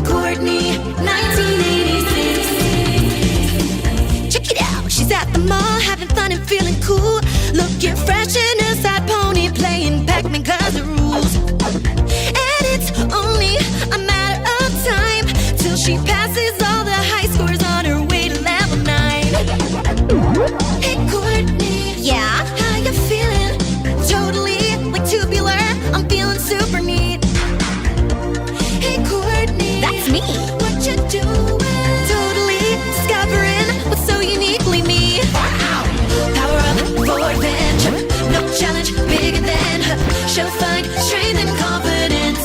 Courtney, 1986. Check it out, she's at the mall, having fun and feeling cool, looking fresh in a side pony, playing Pac-Man 'cause the rules. And it's only a matter of time till she passes all the high scores on her way to level 9. Hey Courtney, yeah, how you feeling? Totally like tubular, I'm feeling super neat. Hey Courtney, that's me. What you doing? Totally discovering what's so uniquely me. Wow. Power up for adventure, no challenge bigger than her. She'll find strength and confidence.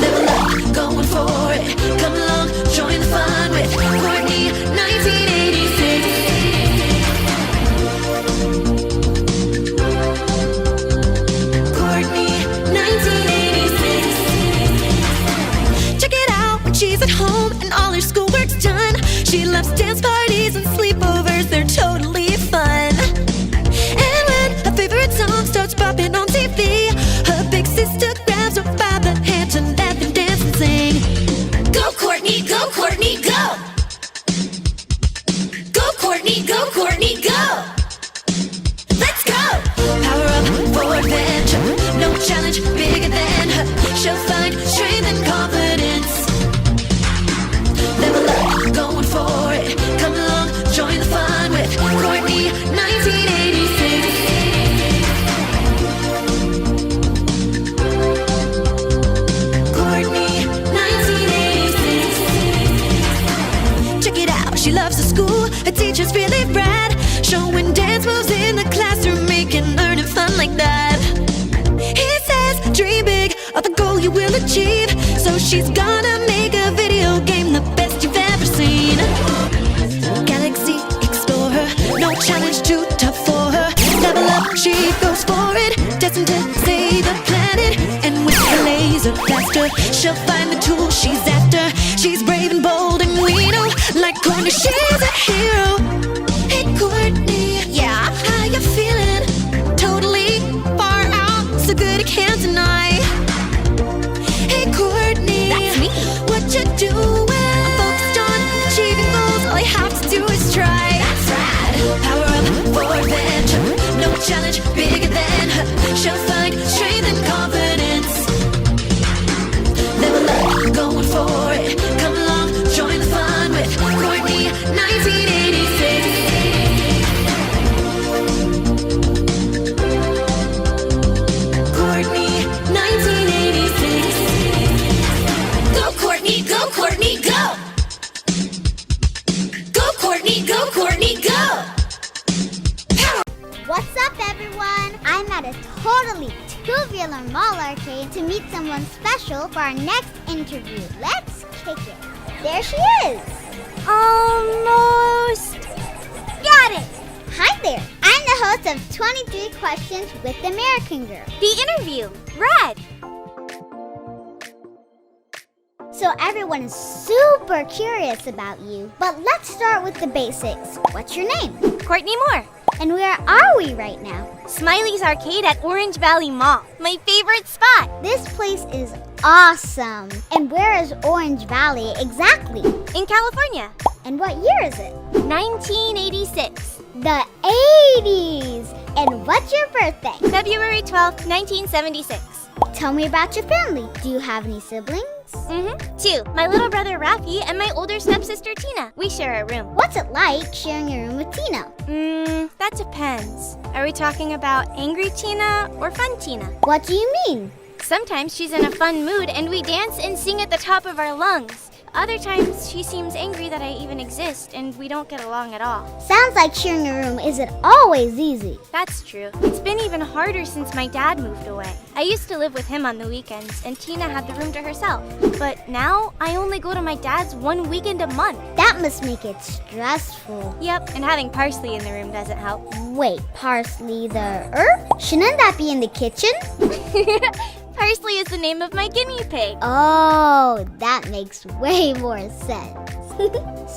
Level up, going for it. Come along, join the fun with Courtney, 1986. Courtney, 1986. Check it out when she's at home and all her schoolwork's done. She loves dance parties and sleepovers, they're totally fun. And when her favorite song starts popping on TV, her big sister grabs her by the hand to let them dance and sing. Go Courtney, go Courtney, go! Go Courtney, go Courtney, go! Let's go! Power up for adventure, no challenge bigger than her. She'll find strength and confidence. Level up, going for it. Come along, join the fun with Courtney, 1986. Courtney, 1986. Check it out, she loves the school, her teacher's really rad, showing dance moves in the classroom, making learning fun like that. He says, dream big of the goal you will achieve, so she's gonna make a video game the best you've ever seen. Galaxy Explorer, no challenge too tough for her. Level up, she goes for it, destined to save the planet. And with the laser blaster, she'll find the tool she's after. She's brave and bold, and we know, like Courtney, she's a hero. Hey Courtney, yeah, how you feeling? Totally far out, so good I can't deny. Hey Courtney, that's me. What you doing? I'm focused on achieving goals, all I have to do is try. That's rad. Power up for adventure, no challenge bigger than her. She'll find strength and confidence. Level up, going for it. Come along, join the fun with Courtney, 1986. Courtney, 1986. Go Courtney, go Courtney, go! Go Courtney, go Courtney, go! What's up, everyone? I'm at a totally tubular mall arcade to meet someone special for our next interview. Let's kick it. There she is. Almost got it. Hi there. I'm the host of 23 Questions with the American Girl. The interview. Rad. So everyone is super curious about you. But let's start with the basics. What's your name? Courtney Moore. And where are we right now? Smiley's Arcade at Orange Valley Mall. My favorite spot. This place is awesome. And where is Orange Valley exactly? In California. And what year is it? 1986. The 80s. And what's your birthday? February 12th, 1976. Tell me about your family. Do you have any siblings? 2. My little brother Rafi and my older stepsister Tina. We share a room. What's it like sharing a room with Tina? That depends. Are we talking about angry Tina or fun Tina? What do you mean? Sometimes she's in a fun mood and we dance and sing at the top of our lungs. Other times she seems angry that I even exist and we don't get along at all. Sounds like sharing a room isn't always easy. That's true. It's been even harder since my dad moved away. I used to live with him on the weekends and Tina had the room to herself. But now I only go to my dad's one weekend a month. That must make it stressful. Yep, and having parsley in the room doesn't help. Wait, parsley the herb? Shouldn't that be in the kitchen? Parsley is the name of my guinea pig. Oh, that makes way more sense.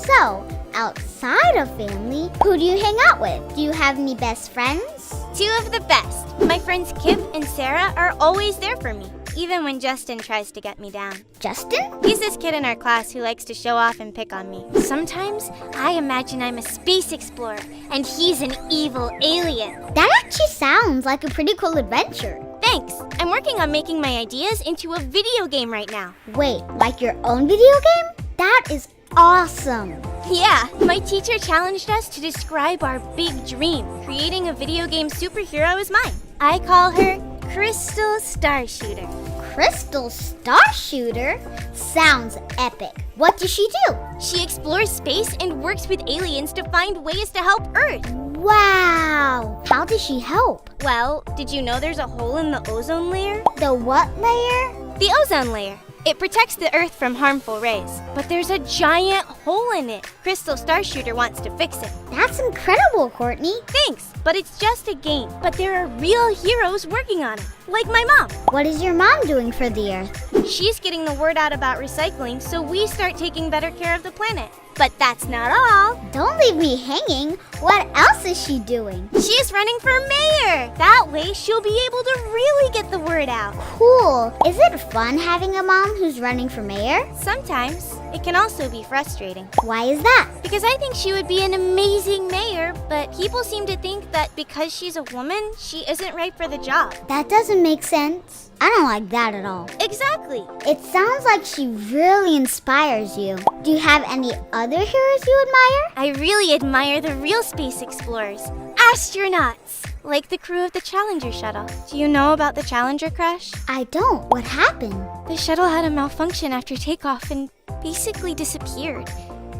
So, outside of family, who do you hang out with? Do you have any best friends? Two of the best. My friends Kip and Sarah are always there for me, even when Justin tries to get me down. Justin? He's this kid in our class who likes to show off and pick on me. Sometimes I imagine I'm a space explorer and he's an evil alien. That actually sounds like a pretty cool adventure. Thanks. I'm working on making my ideas into a video game right now. Wait, like your own video game? That is awesome. Yeah, my teacher challenged us to describe our big dream. Creating a video game superhero is mine. I call her Crystal Starshooter. Crystal Starshooter? Sounds epic. What does she do? She explores space and works with aliens to find ways to help Earth. Wow! How does she help? Well, did you know there's a hole in the ozone layer? The what layer? The ozone layer. It protects the Earth from harmful rays, but there's a giant hole in it. Crystal Starshooter wants to fix it. That's incredible, Courtney. Thanks, but it's just a game. But there are real heroes working on it, like my mom. What is your mom doing for the Earth? She's getting the word out about recycling so we start taking better care of the planet. But that's not all. Don't leave me hanging. What else is she doing? She's running for mayor. That way she'll be able to really get the word out. Cool. Is it fun having a mom who's running for mayor? Sometimes it can also be frustrating. Why is that? Because I think she would be an amazing mayor, but people seem to think that because she's a woman, she isn't right for the job. That doesn't make sense. I don't like that at all. Exactly. It sounds like she really inspires you. Do you have any other heroes you admire? I really admire the real space explorers, astronauts, like the crew of the Challenger shuttle. Do you know about the Challenger crash? I don't. What happened? The shuttle had a malfunction after takeoff and basically disappeared.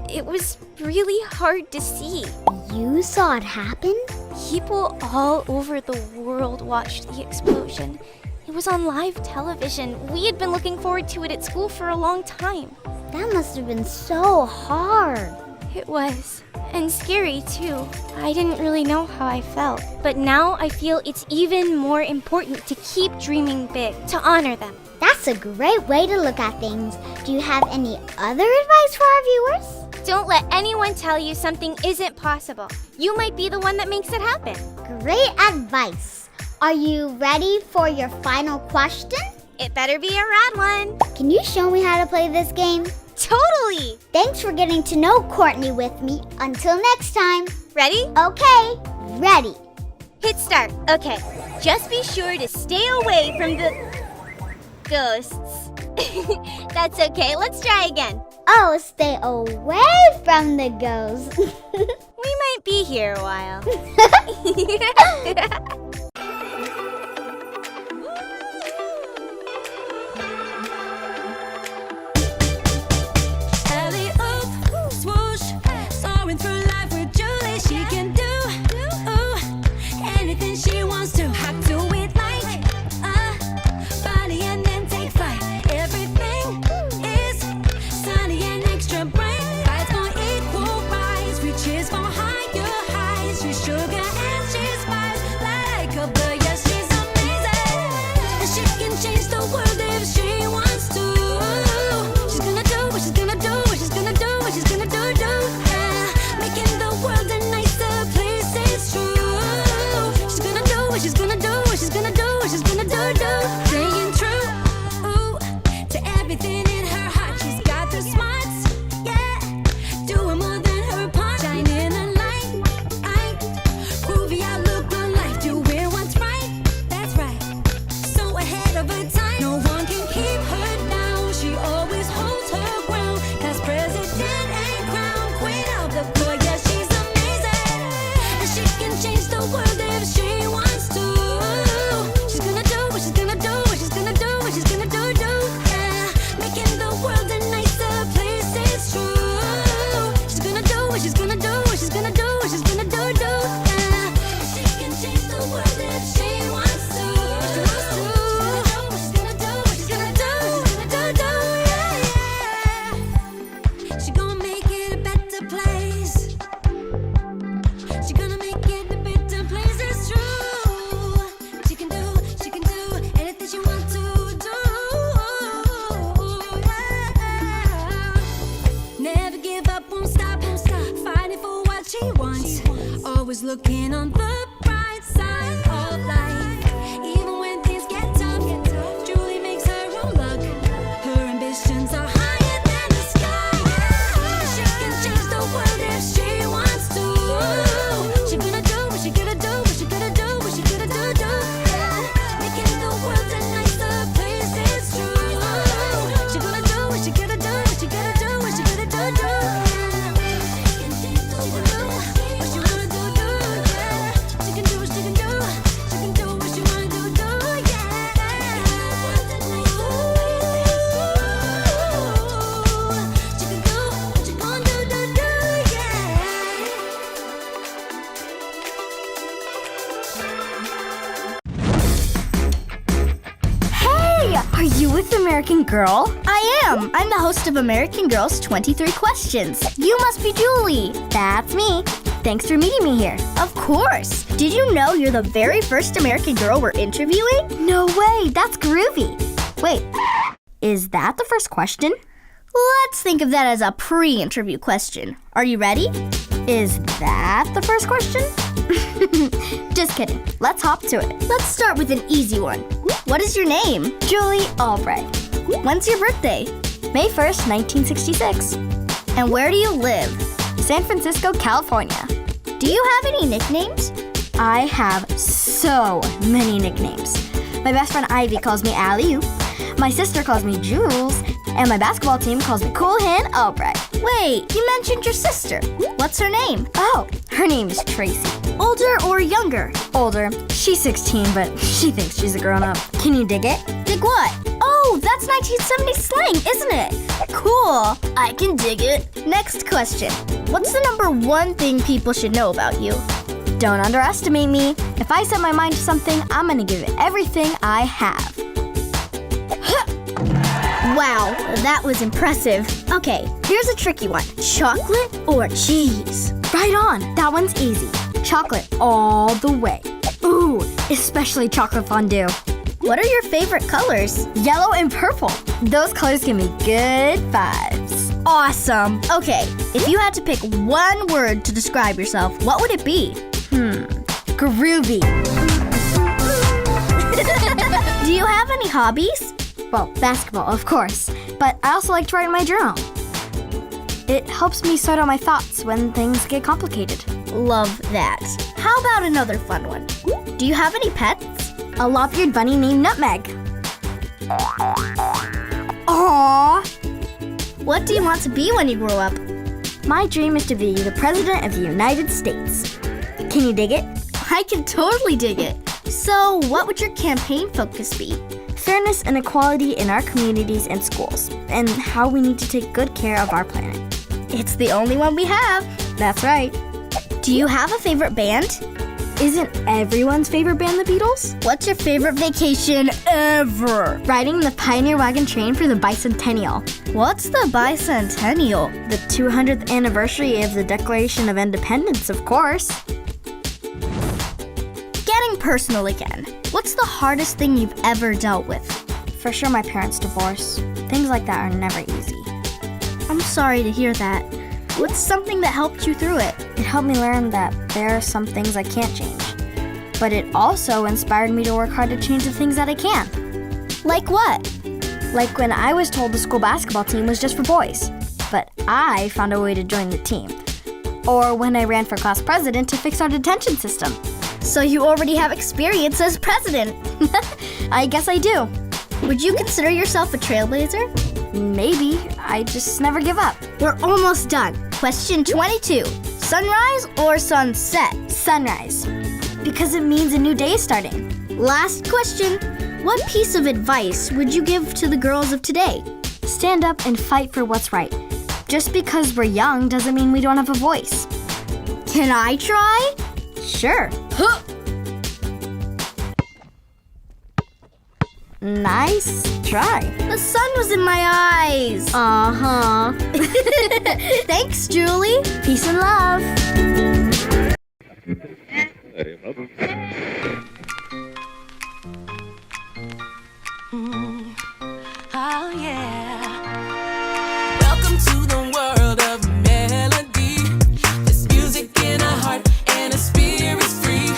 It was really hard to see. You saw it happen? People all over the world watched the explosion. It was on live television. We had been looking forward to it at school for a long time. That must have been so hard. It was. And scary, too. I didn't really know how I felt. But now I feel it's even more important to keep dreaming big, to honor them. That's a great way to look at things. Do you have any other advice for our viewers? Don't let anyone tell you something isn't possible. You might be the one that makes it happen. Great advice. Are you ready for your final question? It better be a rad one. Can you show me how to play this game? Totally! Thanks for getting to know Courtney with me. Until next time. Ready? Okay, ready. Hit start. Okay. Just be sure to stay away from the ghosts. That's okay. Let's try again. Oh, stay away from the ghosts. We might be here a while. Looking on the bright side. with American Girl? I am. I'm the host of American Girl's 23 Questions. You must be Julie. That's me. Thanks for meeting me here. Of course. Did you know you're the very first American Girl we're interviewing? No way. That's groovy. Wait, is that the first question? Let's think of that as a pre-interview question. Are you ready? Is that the first question? Just kidding. Let's hop to it. Let's start with an easy one. What is your name? Julie Albright. When's your birthday? May 1st, 1966. And where do you live? San Francisco, California. Do you have any nicknames? I have so many nicknames. My best friend Ivy calls me Allie. My sister calls me Jules. And my basketball team calls me Cool Hand Albright. Wait, you mentioned your sister. What's her name? Oh, her name is Tracy. Older or younger? Older. She's 16, but she thinks she's a grown-up. Can you dig it? Dig what? Oh, that's 1970s slang, isn't it? Cool. I can dig it. Next question. What's the number one thing people should know about you? Don't underestimate me. If I set my mind to something, I'm gonna give it everything I have. Wow, that was impressive. Okay, here's a tricky one. Chocolate or cheese? Right on, that one's easy. Chocolate all the way. Ooh, especially chocolate fondue. What are your favorite colors? Yellow and purple. Those colors give me good vibes. Awesome. Okay, if you had to pick one word to describe yourself, what would it be? Groovy. Do you have any hobbies? Well, basketball, of course, but I also like to write in my journal. It helps me sort out my thoughts when things get complicated. Love that. How about another fun one? Do you have any pets? A lop-eared bunny named Nutmeg. Aww. What do you want to be when you grow up? My dream is to be the President of the United States. Can you dig it? I can totally dig it. So, what would your campaign focus be? Fairness and equality in our communities and schools, and how we need to take good care of our planet. It's the only one we have. That's right. Do you have a favorite band? Isn't everyone's favorite band the Beatles? What's your favorite vacation ever? Riding the Pioneer Wagon train for the bicentennial. What's the bicentennial? The 200th anniversary of the Declaration of Independence, of course. Getting personal again. What's the hardest thing you've ever dealt with? For sure my parents' divorce. Things like that are never easy. I'm sorry to hear that. What's something that helped you through it? It helped me learn that there are some things I can't change. But it also inspired me to work hard to change the things that I can. Like what? Like when I was told the school basketball team was just for boys, but I found a way to join the team. Or when I ran for class president to fix our detention system. So you already have experience as president. I guess I do. Would you consider yourself a trailblazer? Maybe. I just never give up. We're almost done. Question 22. Sunrise or sunset? Sunrise. Because it means a new day is starting. Last question. What piece of advice would you give to the girls of today? Stand up and fight for what's right. Just because we're young doesn't mean we don't have a voice. Can I try? Sure. Huh. Nice try. The sun was in my eyes. Uh-huh. Thanks, Julie. Peace and love. Oh, yeah. Welcome to the world of melody. There's music in her heart and her spirit's free.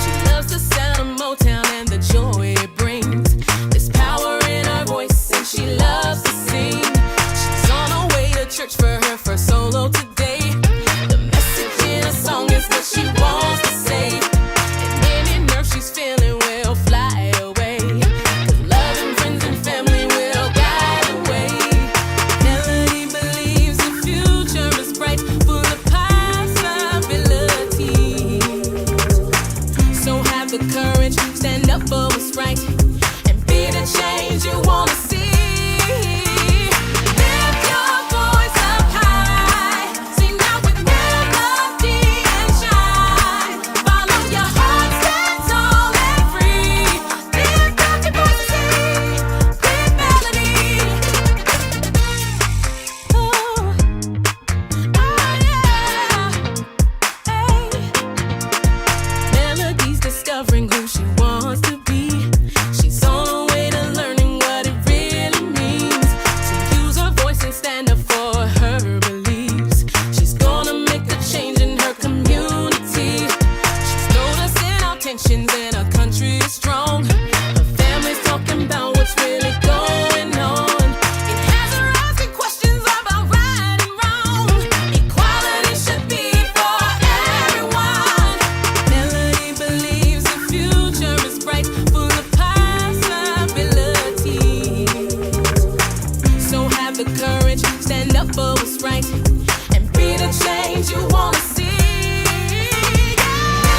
She loves the sound of Motown and the joy it brings. There's power in her voice and she loves to sing. She's on her way to church for her first solo today. The message in her song is what she wants to say. And any nerve she's feeling will fly away. 'Cause love and friends and family will guide the way. Melody believes the future is bright, full of possibilities. So have the courage, stand up for what's right, and be the change you wanna see. Lift your voice up high, sing out with melody and shine. Follow your heart, stand tall and free. Lift up your voice and sing with melody. nations and our country is strong. Her family's talking about what's really going on. It has her asking questions about right and wrong. Equality should be for everyone. Melody believes the future is bright, full of possibilities. So have the courage, stand up for what's right, and be the change you want to see.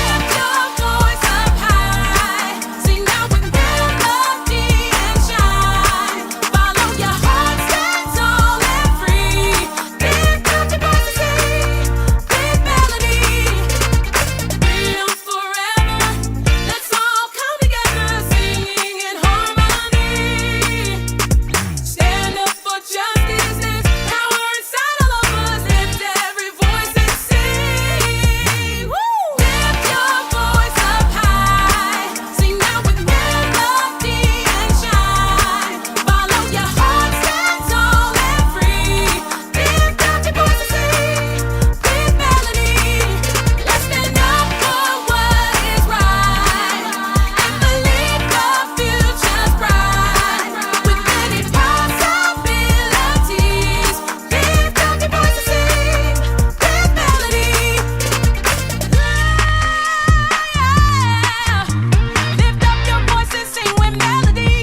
Lift your voice up high, sing out with melody and shine. Follow your heart, stand tall and free. Lift up your voice and sing with melody. Freedom forever, let's all come together, singing in harmony. Stand up for justice, there's power inside all of us. Lift every voice and sing. Woo! Lift your voice up high, sing out with melody and shine. Follow your heart, stand tall and free. Lift up your voice and sing with melody. Let's stand up for what is right and believe the future's bright. With many possibilities, lift up your voice and sing with melody. Lift up your voice and sing with melody.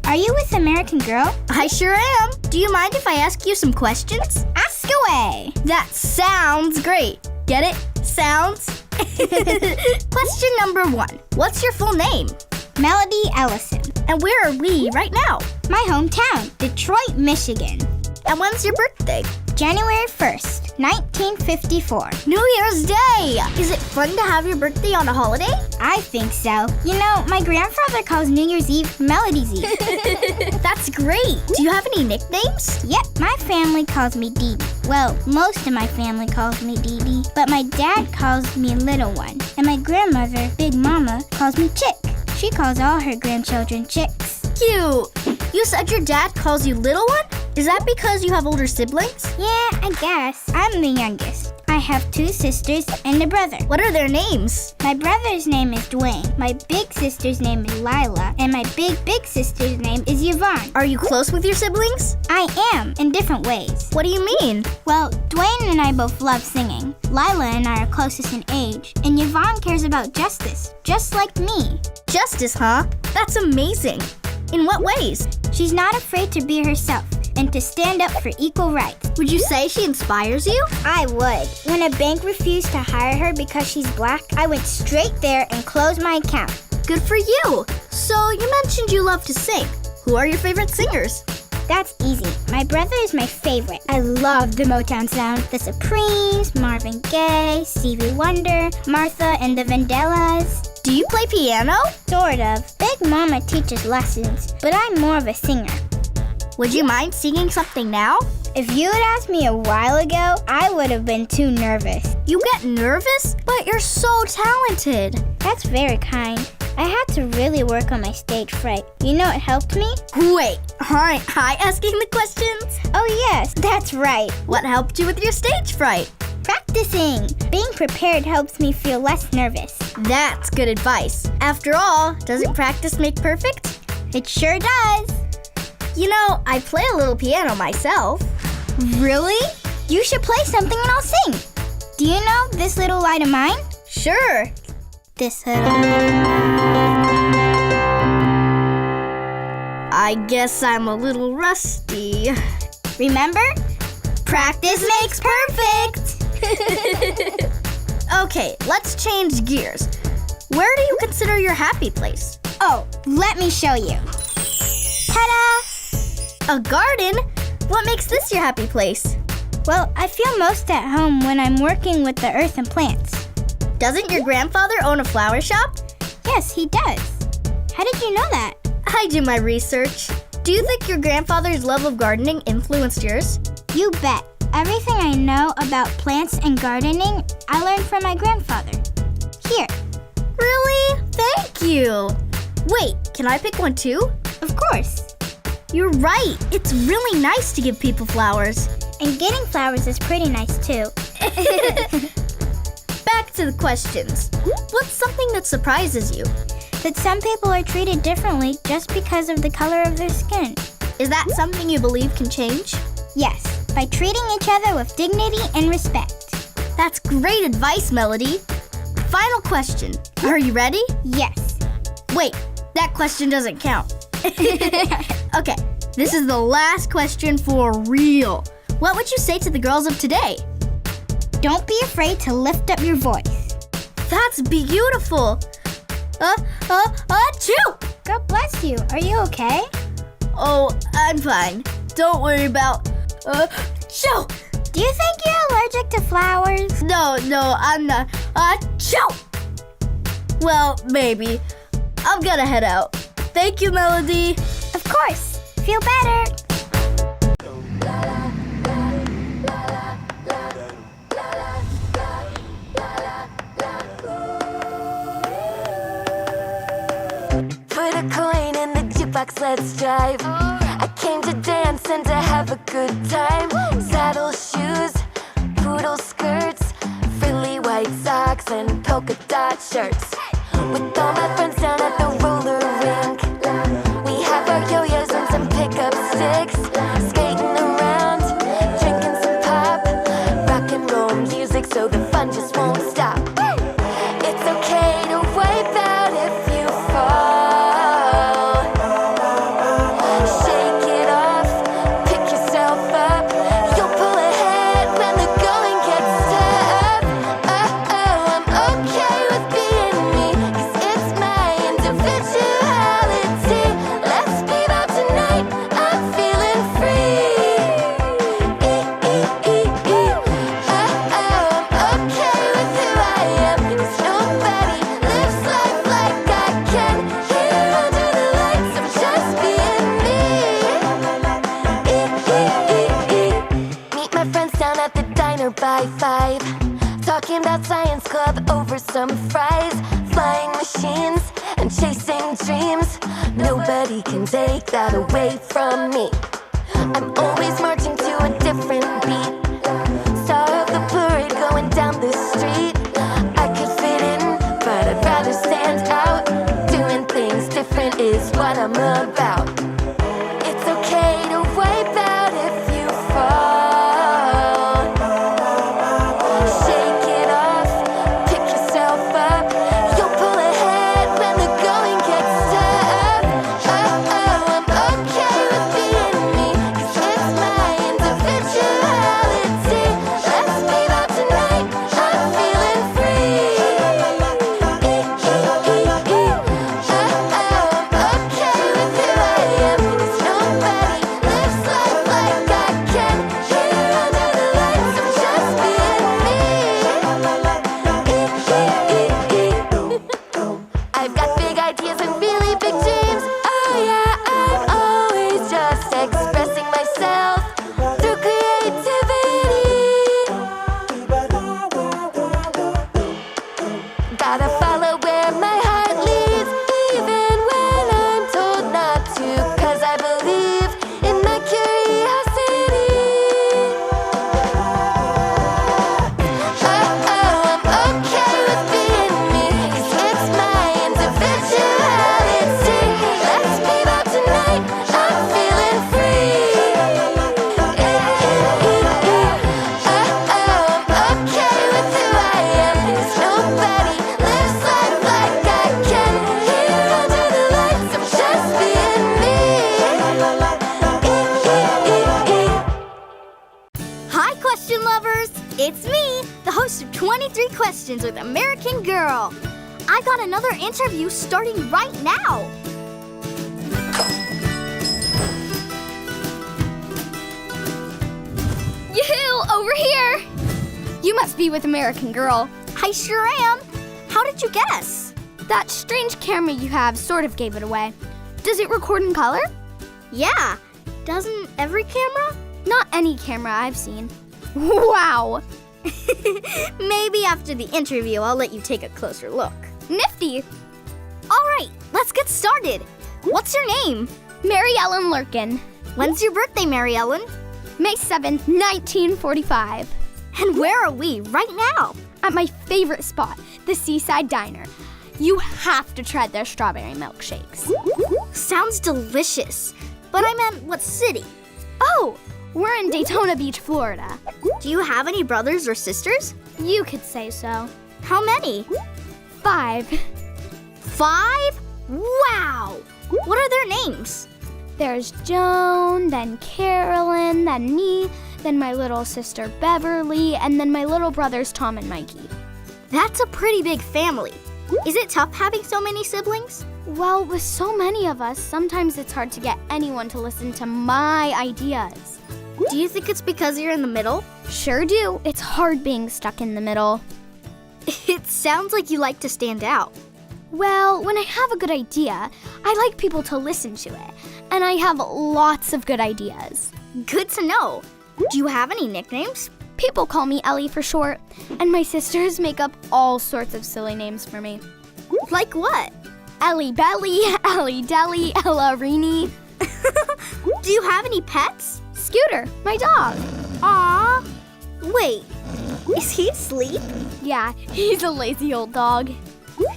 Are you with American Girl? I sure am. Do you mind if I ask you some questions? Ask away. That sounds great. Get it? Sounds? Question number 1. What's your full name? Melody Ellison. And where are we right now? My hometown, Detroit, Michigan. And when's your birthday? January 1st, 1954. New Year's Day! Is it fun to have your birthday on a holiday? I think so. You know, my grandfather calls New Year's Eve Melody's Eve. That's great. Do you have any nicknames? Yep, my family calls me Dee Dee. Well, most of my family calls me Dee Dee, but my dad calls me Little One. And my grandmother, Big Mama, calls me Chick. She calls all her grandchildren Chicks. Cute. You said your dad calls you Little One? Is that because you have older siblings? Yeah, I guess. I'm the youngest. I have 2 sisters and a brother. What are their names? My brother's name is Dwayne. My big sister's name is Lila. And my big sister's name is Yvonne. Are you close with your siblings? I am, in different ways. What do you mean? Well, Dwayne and I both love singing. Lila and I are closest in age. And Yvonne cares about justice, just like me. Justice, huh? That's amazing. In what ways? She's not afraid to be herself and to stand up for equal rights. Would you say she inspires you? I would. When a bank refused to hire her because she's black, I went straight there and closed my account. Good for you. So you mentioned you love to sing. Who are your favorite singers? That's easy. My brother is my favorite. I love the Motown sound. The Supremes, Marvin Gaye, Stevie Wonder, Martha and the Vandellas. Do you play piano? Sort of. Big Mama teaches lessons, but I'm more of a singer. Would you mind singing something now? If you had asked me a while ago, I would have been too nervous. You get nervous? But you're so talented. That's very kind. I had to really work on my stage fright. You know what helped me? Wait, aren't I asking the questions? Oh yes, that's right. What helped you with your stage fright? Practicing. Being prepared helps me feel less nervous. That's good advice. After all, doesn't practice make perfect? It sure does. You know, I play a little piano myself. Really? You should play something and I'll sing. Do you know This Little Light of Mine? Sure. This little light of mine. I guess I'm a little rusty. Remember? Practice makes perfect. Okay, let's change gears. Where do you consider your happy place? Oh, let me show you. Ta-da! A garden? What makes this your happy place? Well, I feel most at home when I'm working with the earth and plants. Doesn't your grandfather own a flower shop? Yes, he does. How did you know that? I do my research. Do you think your grandfather's love of gardening influenced yours? You bet. Everything I know about plants and gardening, I learned from my grandfather. Here. Really? Thank you. Wait, can I pick one too? Of course. You're right. It's really nice to give people flowers. And getting flowers is pretty nice too. Back to the questions. What's something that surprises you? That some people are treated differently just because of the color of their skin. Is that something you believe can change? Yes, by treating each other with dignity and respect. That's great advice, Melody. Final question. Are you ready? Yes. Wait, that question doesn't count. Okay, this is the last question for real. What would you say to the girls of today? Don't be afraid to lift up your voice. That's beautiful. Achoo! God bless you. Are you okay? Oh, I'm fine. Don't worry about, achoo! Do you think you're allergic to flowers? No, I'm not. Achoo! Well, maybe. I'm gonna head out. Thank you, Melody. Of course. Feel better. Put a coin in the jukebox, let's drive. I came to dance and to have a good time. Saddle shoes, poodle skirts, frilly white socks and polka dot shirts. With all my friends down at the roller rink, we have our yo-yos and some pickup sticks. Skating around, drinking some pop, rock and roll music so the fun just won't stop. It's okay to wipe out if you fall. Shake it off, pick yourself up. You'll pull ahead when the going gets tough. I'm okay with being me, 'cause it's my individuality. Let's be about tonight, I'm feeling free. I'm okay with who I am, 'cause nobody lives life like I can. Here under the lights, I'm just being me. Meet my friends down at the diner by 5. Talking about science club over some fries. Flying machines and chasing dreams. Nobody can take that away from me. I'm always marching to a different beat. Star of the parade going down the street. I could fit in, but I'd rather stand out. Doing things different is what I'm about. It's okay to wipe out if you fall. Shake it off, pick yourself up. You'll pull ahead when the going gets tough. I'm okay with being me, 'cause it's my individuality. Let's be about tonight, I'm feeling free. I'm okay with who I am, 'cause nobody lives life like I can. Here under the lights, I'm just being me. I've got big ideas and really big dreams. Oh yeah, I'm always just expressing myself through creativity. Gotta follow where my heart leads, even when I'm told not to, 'cause I believe in my curiosity. I'm okay with being me, 'cause it's my individuality. Let's be about tonight, I'm feeling free. I'm okay with who I am, 'cause nobody lives life like I can. Here under the lights, I'm just being me. Hi, question lovers. It's me, the host of 23 Questions with American Girl. I got another interview starting right now. Yoo-hoo! Over here! You must be with American Girl. I sure am. How did you guess? That strange camera you have sort of gave it away. Does it record in color? Yeah. Doesn't every camera? Not any camera I've seen. Wow! Maybe after the interview, I'll let you take a closer look. Nifty! All right, let's get started. What's your name? Maryellen Larkin. When's your birthday, Maryellen? May 7th, 1945. And where are we right now? At my favorite spot, the Seaside Diner. You have to try their strawberry milkshakes. Sounds delicious. But I meant what city? Oh, we're in Daytona Beach, Florida. Do you have any brothers or sisters? You could say so. How many? 5. 5? Wow! What are their names? There's Joan, then Carolyn, then me, then my little sister Beverly, and then my little brothers Tom and Mikey. That's a pretty big family. Is it tough having so many siblings? Well, with so many of us, sometimes it's hard to get anyone to listen to my ideas. Do you think it's because you're in the middle? Sure do. It's hard being stuck in the middle. It sounds like you like to stand out. Well, when I have a good idea, I like people to listen to it. And I have lots of good ideas. Good to know. Do you have any nicknames? People call me Ellie for short, and my sisters make up all sorts of silly names for me. Like what? Ellie Belly, Ellie Deli, Ella Rini. Do you have any pets? Scooter, my dog. Aww. Wait, is he asleep? Yeah, he's a lazy old dog.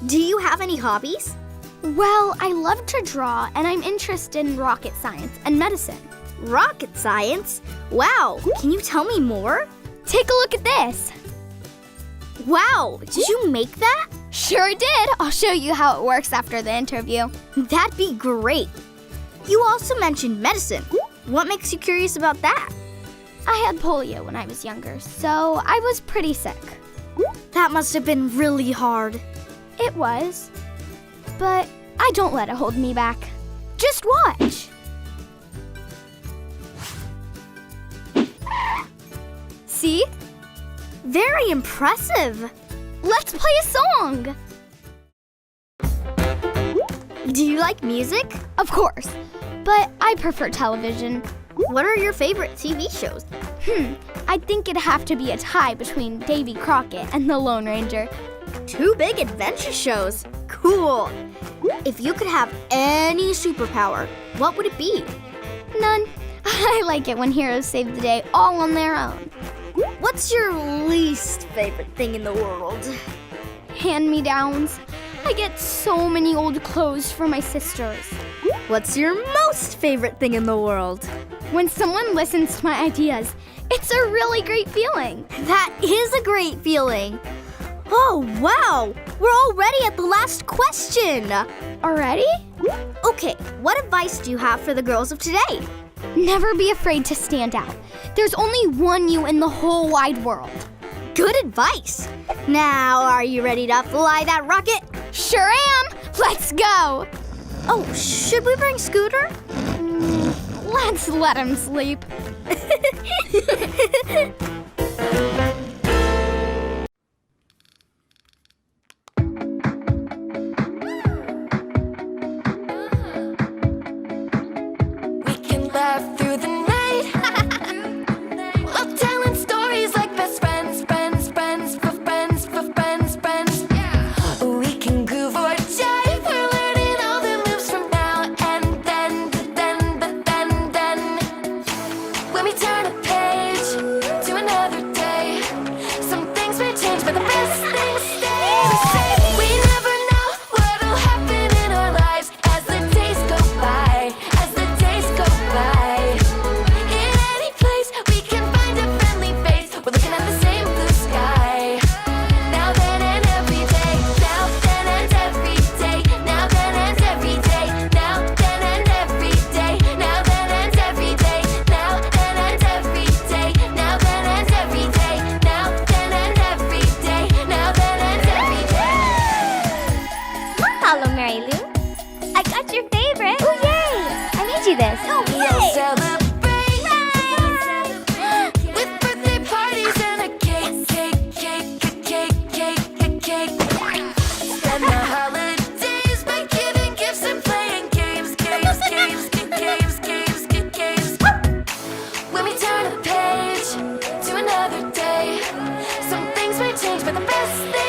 Do you have any hobbies? Well, I love to draw, and I'm interested in rocket science and medicine. Rocket science? Wow, can you tell me more? Take a look at this. Wow, did you make that? Sure did. I'll show you how it works after the interview. That'd be great. You also mentioned medicine. What makes you curious about that? I had polio when I was younger, so I was pretty sick. That must have been really hard. It was, but I don't let it hold me back. Just watch. See? Very impressive. Let's play a song. Do you like music? Of course, but I prefer television. What are your favorite TV shows? I think it'd have to be a tie between Davy Crockett and the Lone Ranger. 2 big adventure shows. Cool. If you could have any superpower, what would it be? None. I like it when heroes save the day all on their own. What's your least favorite thing in the world? Hand-me-downs. I get so many old clothes for my sisters. What's your most favorite thing in the world? When someone listens to my ideas, it's a really great feeling. That is a great feeling. Oh, wow! We're already at the last question. Already? Okay, what advice do you have for the girls of today? Never be afraid to stand out. There's only one you in the whole wide world. Good advice. Now, are you ready to fly that rocket? Sure am. Let's go. Oh, should we bring Scooter? Let's let him sleep. We can laugh through the night. Love telling stories like best friends, friends, friends, for friends, for friends, friends. We can groove or jive. We're learning all the moves from now and then, then. When we turn a page to another day, some things may change, but the best things stay the same. We never know what'll happen in our lives as the days go by, as the days go by. In any place we can find a friendly face. We're looking at the same blue sky. Now then and every day. Now then and every day. Now then and every day. Now then and every day. Now then and every day. Now then and every day. Now then and every day. Now then and every day. Now then and every day. Mahalo, Mary Lou. I got your favorite. Oh, yay! I made you this. Oh, We'll celebrate with birthday parties and a cake. Spend the holidays by giving gifts and playing games. When we turn a page to another day, some things may change, but the best thing